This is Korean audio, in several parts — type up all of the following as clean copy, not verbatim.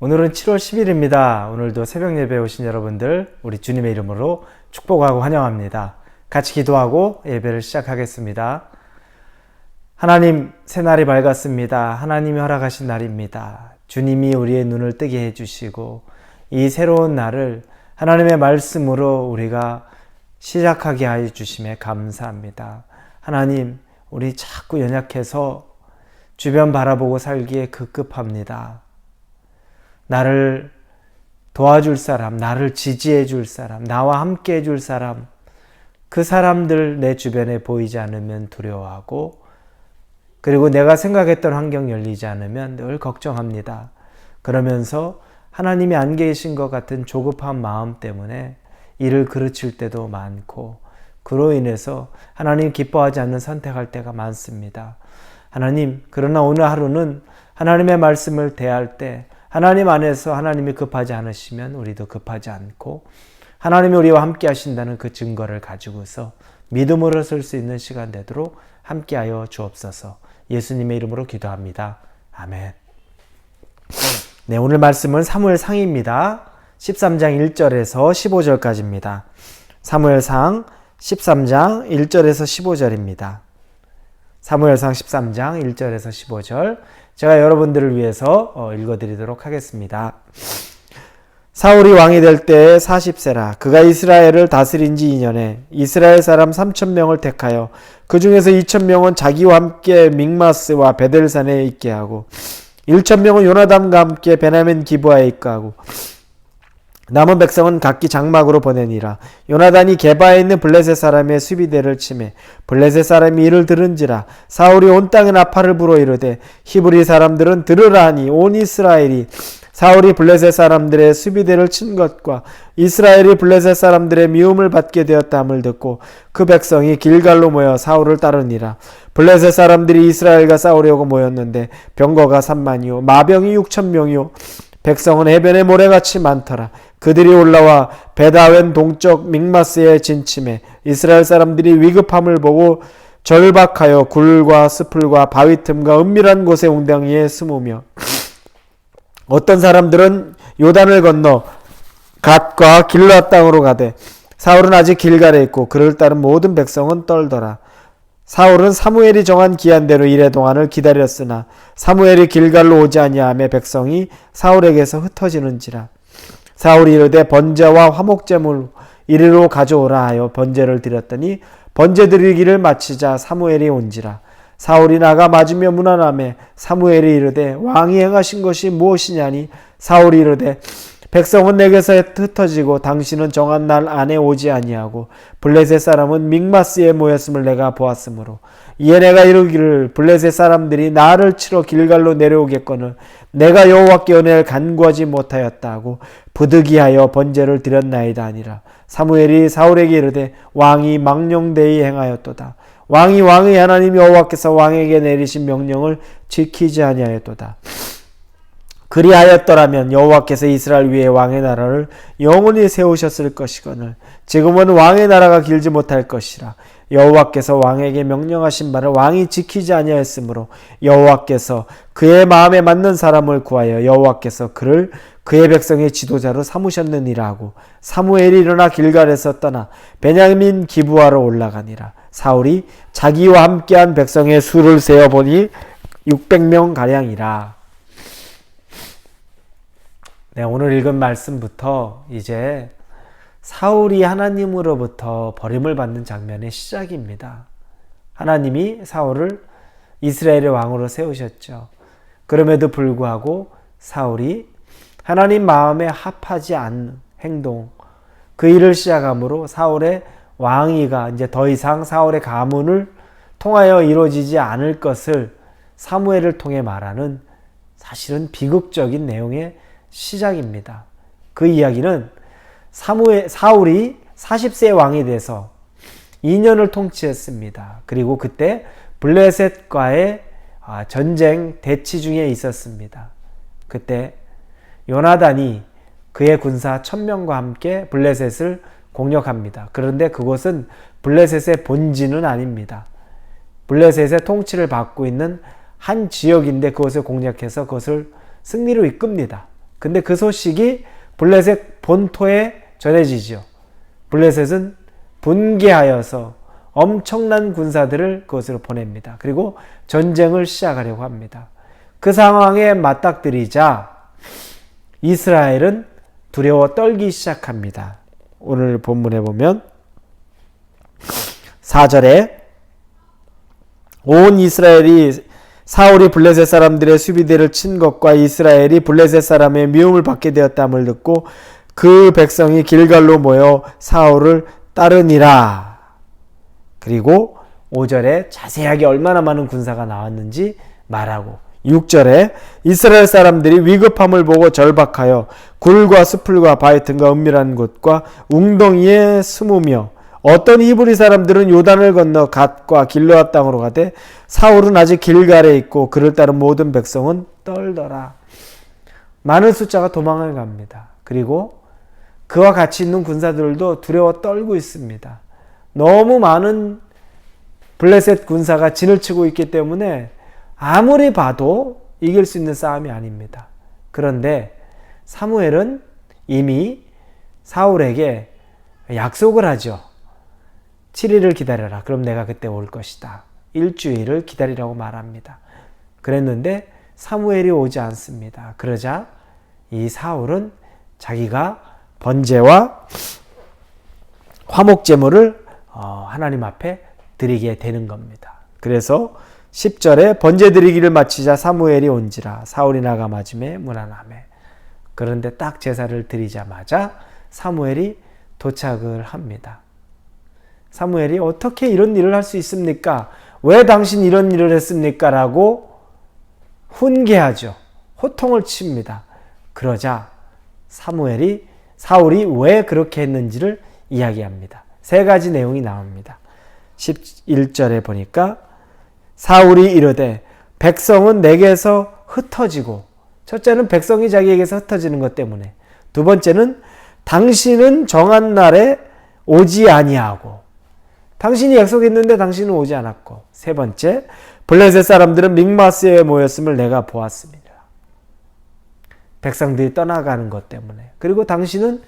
오늘은 7월 10일입니다. 오늘도 새벽 예배에 오신 여러분들 우리 주님의 이름으로 축복하고 환영합니다. 같이 기도하고 예배를 시작하겠습니다. 하나님, 새날이 밝았습니다. 하나님이 허락하신 날입니다. 주님이 우리의 눈을 뜨게 해주시고 이 새로운 날을 하나님의 말씀으로 우리가 시작하게 하여 주심에 감사합니다. 하나님, 우리 자꾸 연약해서 주변 바라보고 살기에 급급합니다. 나를 도와줄 사람, 나를 지지해 줄 사람, 나와 함께 해줄 사람, 그 사람들 내 주변에 보이지 않으면 두려워하고, 그리고 내가 생각했던 환경 열리지 않으면 늘 걱정합니다. 그러면서 하나님이 안 계신 것 같은 조급한 마음 때문에 일을 그르칠 때도 많고, 그로 인해서 하나님 기뻐하지 않는 선택할 때가 많습니다. 하나님, 그러나 오늘 하루는 하나님의 말씀을 대할 때 하나님 안에서 하나님이 급하지 않으시면 우리도 급하지 않고, 하나님이 우리와 함께 하신다는 그 증거를 가지고서 믿음으로 설 수 있는 시간 되도록 함께하여 주옵소서. 예수님의 이름으로 기도합니다. 아멘. 네, 오늘 말씀은 사무엘상입니다. 13장 1절에서 15절까지입니다. 사무엘상 13장 1절에서 15절입니다. 사무엘상 13장 1절에서 15절, 제가 여러분들을 위해서 읽어드리도록 하겠습니다. 사울이 왕이 될 때에 40세라. 그가 이스라엘을 다스린 지 2년에 이스라엘 사람 3,000명을 택하여 그 중에서 2,000명은 자기와 함께 믹마스와 베델산에 있게 하고 1,000명은 요나단과 함께 베냐민 기브아에 있게 하고 남은 백성은 각기 장막으로 보내니라. 요나단이 게바에 있는 블레셋 사람의 수비대를 치매 블레셋 사람이 이를 들은지라. 사울이 온 땅에 나팔을 불어 이르되 히브리 사람들은 들으라 하니 온 이스라엘이 사울이 블레셋 사람들의 수비대를 친 것과 이스라엘이 블레셋 사람들의 미움을 받게 되었다함을 듣고 그 백성이 길갈로 모여 사울을 따르니라. 블레셋 사람들이 이스라엘과 싸우려고 모였는데 병거가 3만이요 마병이 6,000명이요 백성은 해변에 모래같이 많더라. 그들이 올라와 베다웬 동쪽 믹마스에 진침해 이스라엘 사람들이 위급함을 보고 절박하여 굴과 스풀과 바위 틈과 은밀한 곳에 웅덩이에 숨으며 어떤 사람들은 요단을 건너 갓과 길르앗 땅으로 가되 사울은 아직 길갈에 있고 그를 따른 모든 백성은 떨더라. 사울은 사무엘이 정한 기한대로 이래 동안을 기다렸으나 사무엘이 길갈로 오지 아니하며 백성이 사울에게서 흩어지는지라. 사울이 이르되 번제와 화목제물 이리로 가져오라 하여 번제를 드렸더니 번제 드리기를 마치자 사무엘이 온지라. 사울이 나가 맞으며 문안하매 사무엘이 이르되 왕이 행하신 것이 무엇이냐니 사울이 이르되 백성은 내게서 흩어지고 당신은 정한 날 안에 오지 아니하고 블레셋 사람은 믹마스에 모였음을 내가 보았으므로 이에 내가 이르기를 블레셋 사람들이 나를 치러 길갈로 내려오겠거늘 내가 여호와께 은혜를 간구하지 못하였다 하고 부득이하여 번제를 드렸나이다 하니라. 사무엘이 사울에게 이르되 왕이 망령되이 행하였도다. 왕이 왕의 하나님 여호와께서 왕에게 내리신 명령을 지키지 아니하였도다. 그리하였더라면 여호와께서 이스라엘 위에 왕의 나라를 영원히 세우셨을 것이거늘 지금은 왕의 나라가 길지 못할 것이라. 여호와께서 왕에게 명령하신 바를 왕이 지키지 아니하였으므로 여호와께서 그의 마음에 맞는 사람을 구하여 여호와께서 그를 그의 백성의 지도자로 삼으셨느니라 하고 사무엘이 일어나 길갈에서 떠나 베냐민 기브아로 올라가니라. 사울이 자기와 함께한 백성의 수를 세어보니 600명 가량이라. 네, 오늘 읽은 말씀부터 이제 사울이 하나님으로부터 버림을 받는 장면의 시작입니다. 하나님이 사울을 이스라엘의 왕으로 세우셨죠. 그럼에도 불구하고 사울이 하나님 마음에 합하지 않는 행동, 그 일을 시작함으로 사울의 왕위가 이제 더 이상 사울의 가문을 통하여 이루어지지 않을 것을 사무엘을 통해 말하는 사실은 비극적인 내용의 시작입니다. 그 이야기는 사울이 40세 왕이 돼서 2년을 통치했습니다. 그리고 그때 블레셋과의 전쟁 대치 중에 있었습니다. 그때 요나단이 그의 군사 1,000명과 함께 블레셋을 공격합니다. 그런데 그곳은 블레셋의 본진은 아닙니다. 블레셋의 통치를 받고 있는 한 지역인데 그것을 공략해서 그것을 승리로 이끕니다. 근데 그 소식이 블레셋 본토에 전해지죠. 블레셋은 분개하여서 엄청난 군사들을 그것으로 보냅니다. 그리고 전쟁을 시작하려고 합니다. 그 상황에 맞닥뜨리자 이스라엘은 두려워 떨기 시작합니다. 오늘 본문에 보면 4절에 온 이스라엘이 사울이 블레셋 사람들의 수비대를 친 것과 이스라엘이 블레셋 사람의 미움을 받게 되었다함을 듣고 그 백성이 길갈로 모여 사울을 따르니라. 그리고 5절에 자세하게 얼마나 많은 군사가 나왔는지 말하고 6절에 이스라엘 사람들이 위급함을 보고 절박하여 굴과 수풀과 바위 틈과 은밀한 곳과 웅덩이에 숨으며 어떤 히브리 사람들은 요단을 건너 갓과 길르앗 땅으로 가되 사울은 아직 길갈에 있고 그를 따른 모든 백성은 떨더라. 많은 숫자가 도망을 갑니다. 그리고 그와 같이 있는 군사들도 두려워 떨고 있습니다. 너무 많은 블레셋 군사가 진을 치고 있기 때문에 아무리 봐도 이길 수 있는 싸움이 아닙니다. 그런데 사무엘은 이미 사울에게 약속을 하죠. 7일을 기다려라. 그럼 내가 그때 올 것이다. 일주일을 기다리라고 말합니다. 그랬는데 사무엘이 오지 않습니다. 그러자 이 사울은 자기가 번제와 화목제물을 하나님 앞에 드리게 되는 겁니다. 그래서 10절에 번제 드리기를 마치자 사무엘이 온지라 사울이 나가 맞음에 무난하매. 그런데 딱 제사를 드리자마자 사무엘이 도착을 합니다. 사무엘이 어떻게 이런 일을 할 수 있습니까? 왜 당신 이런 일을 했습니까? 라고 훈계하죠. 호통을 칩니다. 그러자 사울이 왜 그렇게 했는지를 이야기합니다. 세 가지 내용이 나옵니다. 11절에 보니까 사울이 이르되 백성은 내게서 흩어지고, 첫째는 백성이 자기에게서 흩어지는 것 때문에, 두 번째는 당신은 정한 날에 오지 아니하고, 당신이 약속했는데 당신은 오지 않았고, 세 번째, 블레셋 사람들은 믹마스에 모였음을 내가 보았습니다. 백성들이 떠나가는 것 때문에. 그리고 당신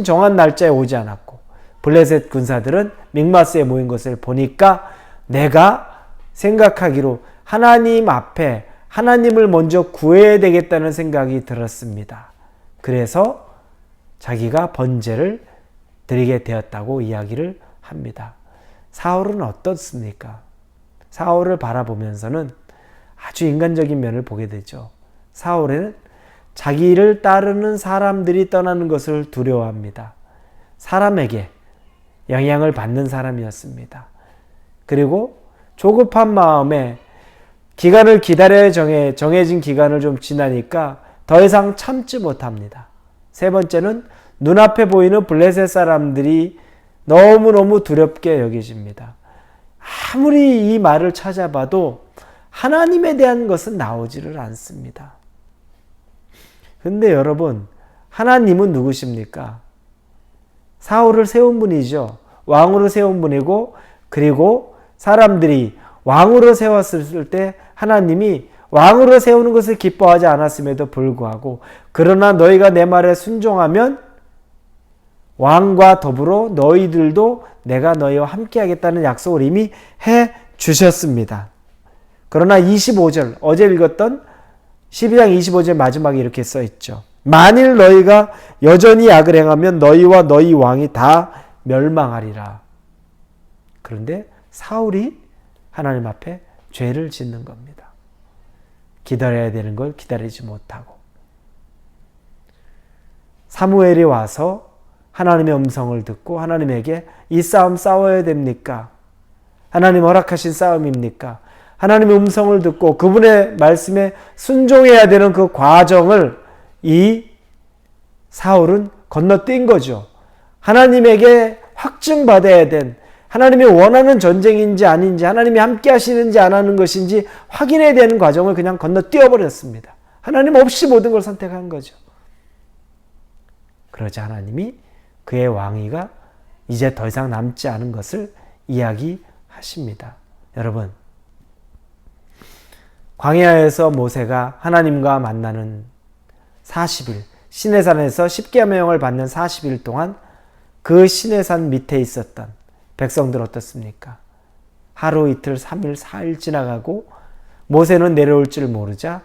정한 날짜에 오지 않았고, 블레셋 군사들은 믹마스에 모인 것을 보니까 내가 생각하기로 하나님 앞에 하나님을 먼저 구해야 되겠다는 생각이 들었습니다. 그래서 자기가 번제를 드리게 되었다고 이야기를 합니다. 사울은 어떻습니까? 사울을 바라보면서는 아주 인간적인 면을 보게 되죠. 사울은 자기를 따르는 사람들이 떠나는 것을 두려워합니다. 사람에게 영향을 받는 사람이었습니다. 그리고 조급한 마음에 기간을 기다려야 정해진 기간을 좀 지나니까 더 이상 참지 못합니다. 세 번째는 눈앞에 보이는 블레셋 사람들이 너무너무 두렵게 여겨집니다. 아무리 이 말을 찾아봐도 하나님에 대한 것은 나오지를 않습니다. 근데 여러분, 하나님은 누구십니까? 사울을 세운 분이죠. 왕으로 세운 분이고, 그리고 사람들이 왕으로 세웠을 때 하나님이 왕으로 세우는 것을 기뻐하지 않았음에도 불구하고, 그러나 너희가 내 말에 순종하면 왕과 더불어 너희들도 내가 너희와 함께 하겠다는 약속을 이미 해 주셨습니다. 그러나 25절, 어제 읽었던 12장 25절 마지막에 이렇게 써 있죠. 만일 너희가 여전히 악을 행하면 너희와 너희 왕이 다 멸망하리라. 그런데 사울이 하나님 앞에 죄를 짓는 겁니다. 기다려야 되는 걸 기다리지 못하고. 사무엘이 와서 하나님의 음성을 듣고 하나님에게 이 싸움 싸워야 됩니까? 하나님 허락하신 싸움입니까? 하나님의 음성을 듣고 그분의 말씀에 순종해야 되는 그 과정을 이 사울은 건너뛴 거죠. 하나님에게 확증받아야 된, 하나님이 원하는 전쟁인지 아닌지, 하나님이 함께 하시는지 안 하는 것인지 확인해야 되는 과정을 그냥 건너뛰어 버렸습니다. 하나님 없이 모든 걸 선택한 거죠. 그러자 하나님이 그의 왕위가 이제 더 이상 남지 않은 것을 이야기하십니다. 여러분, 광야에서 모세가 하나님과 만나는 40일, 시내산에서 십계명을 받는 40일 동안 그 시내산 밑에 있었던 백성들 어떻습니까? 하루 이틀 3일 4일 지나가고 모세는 내려올 줄 모르자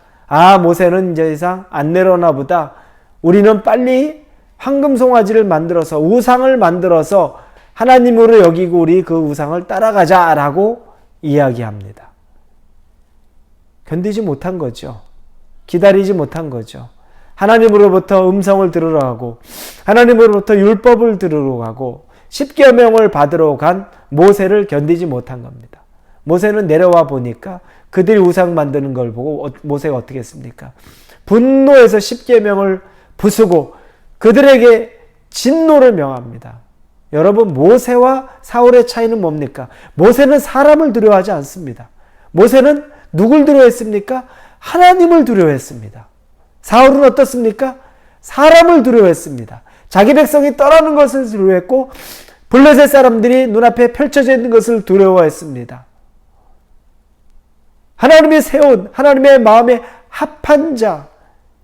모세는 이제 이상 안 내려오나 보다. 우리는 빨리 황금송아지를 만들어서 우상을 만들어서 하나님으로 여기고 우리 그 우상을 따라가자라고 이야기합니다. 견디지 못한 거죠. 기다리지 못한 거죠. 하나님으로부터 음성을 들으러 가고 하나님으로부터 율법을 들으러 가고 십계명을 받으러 간 모세를 견디지 못한 겁니다. 모세는 내려와 보니까 그들이 우상 만드는 걸 보고 모세가 어떻게 했습니까? 분노해서 십계명을 부수고 그들에게 진노를 명합니다. 여러분, 모세와 사울의 차이는 뭡니까? 모세는 사람을 두려워하지 않습니다. 모세는 누굴 두려워했습니까? 하나님을 두려워했습니다. 사울은 어떻습니까? 사람을 두려워했습니다. 자기 백성이 떠나는 것을 두려워했고 블레셋 사람들이 눈앞에 펼쳐져 있는 것을 두려워했습니다. 하나님이 세운 하나님의 마음에 합한 자,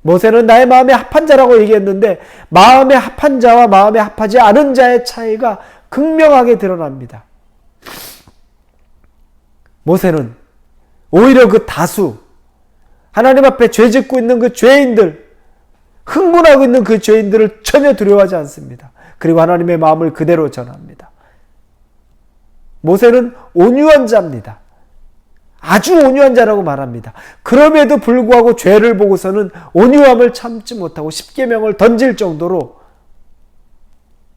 모세는 나의 마음에 합한 자라고 얘기했는데 마음에 합한 자와 마음에 합하지 않은 자의 차이가 극명하게 드러납니다. 모세는 오히려 그 다수, 하나님 앞에 죄 짓고 있는 그 죄인들, 흥분하고 있는 그 죄인들을 전혀 두려워하지 않습니다. 그리고 하나님의 마음을 그대로 전합니다. 모세는 온유한 자입니다. 아주 온유한 자라고 말합니다. 그럼에도 불구하고 죄를 보고서는 온유함을 참지 못하고 십계명을 던질 정도로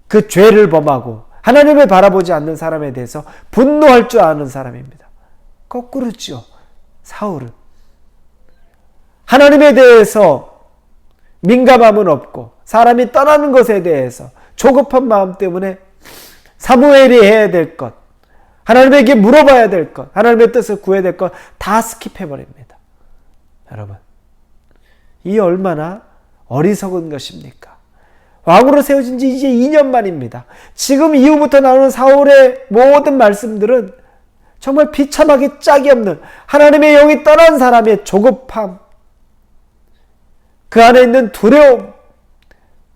그 죄를 범하고 하나님을 바라보지 않는 사람에 대해서 분노할 줄 아는 사람입니다. 거꾸로죠. 사울은 하나님에 대해서 민감함은 없고 사람이 떠나는 것에 대해서 조급한 마음 때문에 사무엘이 해야 될 것, 하나님에게 물어봐야 될 것, 하나님의 뜻을 구해야 될 것 다 스킵해버립니다. 여러분, 이 얼마나 어리석은 것입니까? 왕으로 세워진 지 이제 2년 만입니다. 지금 이후부터 나오는 사울의 모든 말씀들은 정말 비참하게 짝이 없는 하나님의 영이 떠난 사람의 조급함, 그 안에 있는 두려움,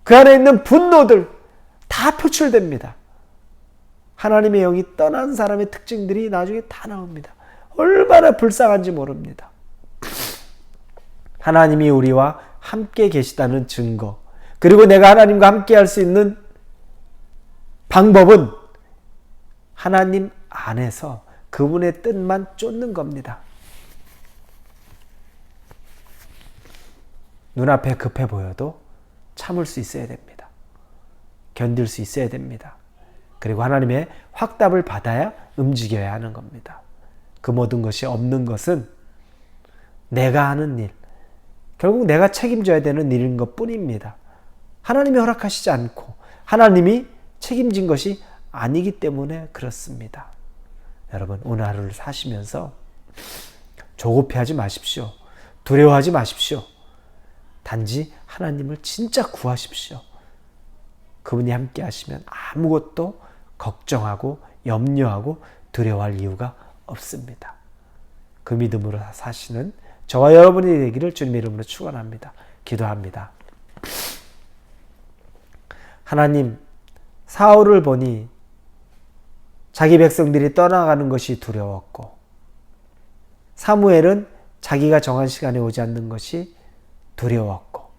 그 안에 있는 분노들 다 표출됩니다. 하나님의 영이 떠난 사람의 특징들이 나중에 다 나옵니다. 얼마나 불쌍한지 모릅니다. 하나님이 우리와 함께 계시다는 증거, 그리고 내가 하나님과 함께 할 수 있는 방법은 하나님 안에서 그분의 뜻만 쫓는 겁니다. 눈앞에 급해 보여도 참을 수 있어야 됩니다. 견딜 수 있어야 됩니다. 그리고 하나님의 확답을 받아야 움직여야 하는 겁니다. 그 모든 것이 없는 것은 내가 하는 일, 결국 내가 책임져야 되는 일인 것 뿐입니다. 하나님이 허락하시지 않고 하나님이 책임진 것이 아니기 때문에 그렇습니다. 여러분, 오늘 하루를 사시면서 조급해하지 마십시오. 두려워하지 마십시오. 단지 하나님을 진짜 구하십시오. 그분이 함께 하시면 아무것도 걱정하고 염려하고 두려워할 이유가 없습니다. 그 믿음으로 사시는 저와 여러분이 되기를 주님의 이름으로 축원합니다. 기도합니다. 하나님, 사울을 보니 자기 백성들이 떠나가는 것이 두려웠고, 사무엘은 자기가 정한 시간에 오지 않는 것이 두려웠고,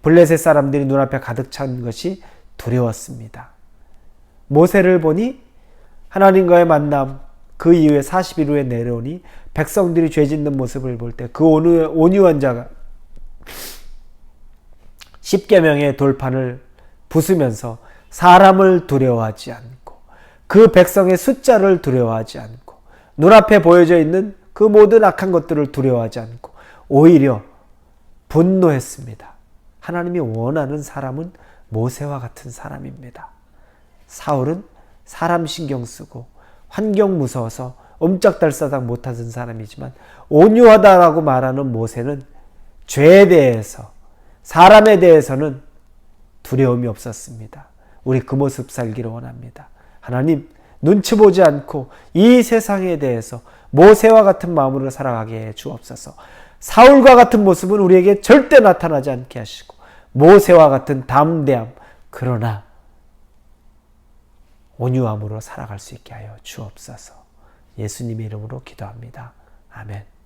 블레셋 사람들이 눈앞에 가득 찬 것이 두려웠습니다. 모세를 보니 하나님과의 만남, 그 이후에 40일 후에 내려오니 백성들이 죄 짓는 모습을 볼 때 그 온유한 자가 십계명의 돌판을 부수면서 사람을 두려워하지 않고 그 백성의 숫자를 두려워하지 않고 눈앞에 보여져 있는 그 모든 악한 것들을 두려워하지 않고 오히려 분노했습니다. 하나님이 원하는 사람은 모세와 같은 사람입니다. 사울은 사람 신경 쓰고 환경 무서워서 옴짝달싹 못하는 사람이지만 온유하다라고 말하는 모세는 죄에 대해서, 사람에 대해서는 두려움이 없었습니다. 우리 그 모습 살기를 원합니다. 하나님, 눈치 보지 않고 이 세상에 대해서 모세와 같은 마음으로 살아가게 해 주옵소서. 사울과 같은 모습은 우리에게 절대 나타나지 않게 하시고 모세와 같은 담대함, 그러나 온유함으로 살아갈 수 있게 하여 주옵소서. 예수님의 이름으로 기도합니다. 아멘.